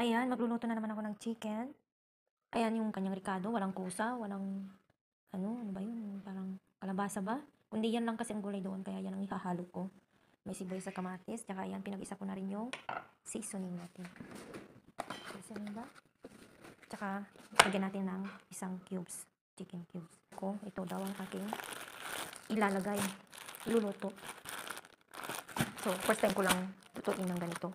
Ayan, magluluto na naman ako ng chicken. Ayan yung kanyang ricado, walang kusa, walang ano ba yun, parang kalabasa ba? Kundi yan lang kasi ang gulay doon, kaya yan ang ihahalo ko. May sibuyas sa kamatis, tsaka yan, pinag-isa ko na rin yung seasoning natin. Seasoning ba? Tsaka, lagyan natin ng isang cubes, chicken cubes. Ito daw ang aking ilalagay, iluluto. So, first time ko lang lutuin ng ganito.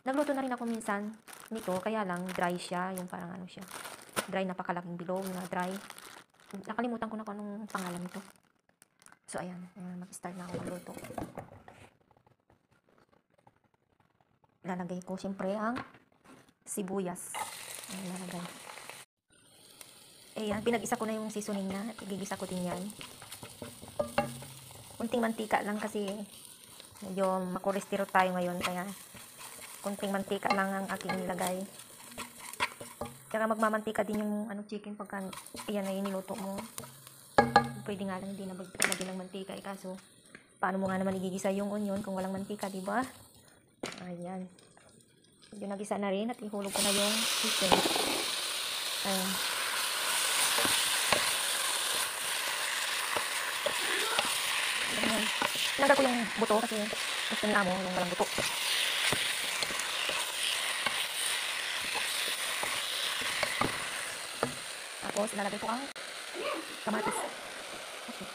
Nagluto na rin ako minsan nito, kaya lang dry siya, yung parang ano siya. Dry, napakalaking bilog na dry. Nakalimutan ko na kung anong pangalan nito. So, ayan, mag-start na ako magluto. Ilalagay ko, syempre, ang sibuyas. Ayan, ilalagay. Ayan, pinag-isa ko na yung seasoning na. Igigisa ko din yan. Kunting mantika lang kasi medyo makolesterol tayo ngayon, kaya kunting mantika lang ang aking nilagay. Tsaka magmamantika din yung chicken pagka ayan na niluto mo. Pwede nga lang hindi na lagyan ng mantika, kaso paano mo nga naman igigisa yung onion kung walang mantika, di ba? Ayan. Medyo nagisa na rin at ihulog ko na yung chicken. Ayan. Ayan. Nagdag ko yung buto kasi gusto ni amo yung walang buto. Tapos, ilalagay ko ang kamatis. Okay.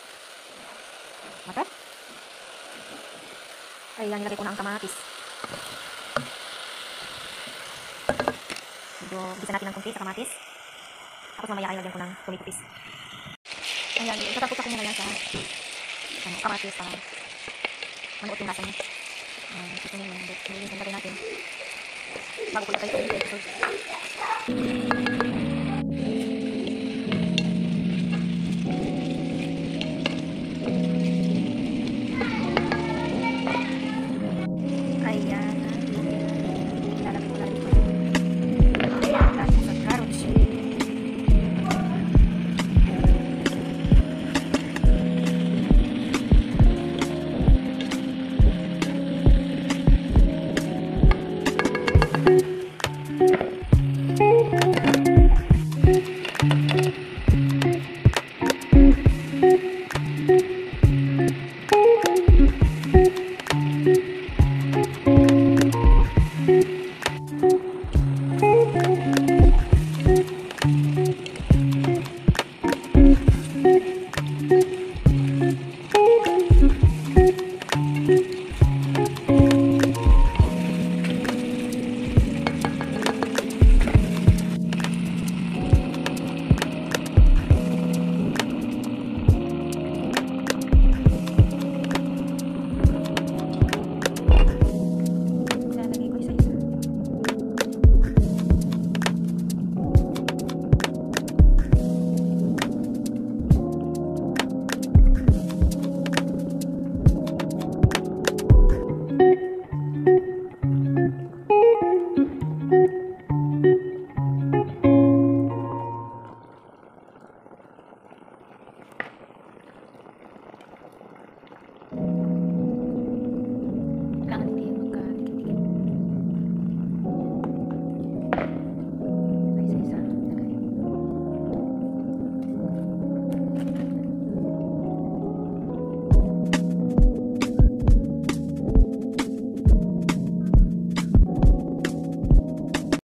Mata? Ayan, ilagay ko na ang kamatis. Medyo bisa natin ng kunti sa kamatis. Tapos mamaya ay lagyan ko ng tomato paste. Ayan, tatapos ko muna yan sa kamatis para manuot yung lasa niya. Ito na yung nililisan natin. Bago ko lagay ito yung episode.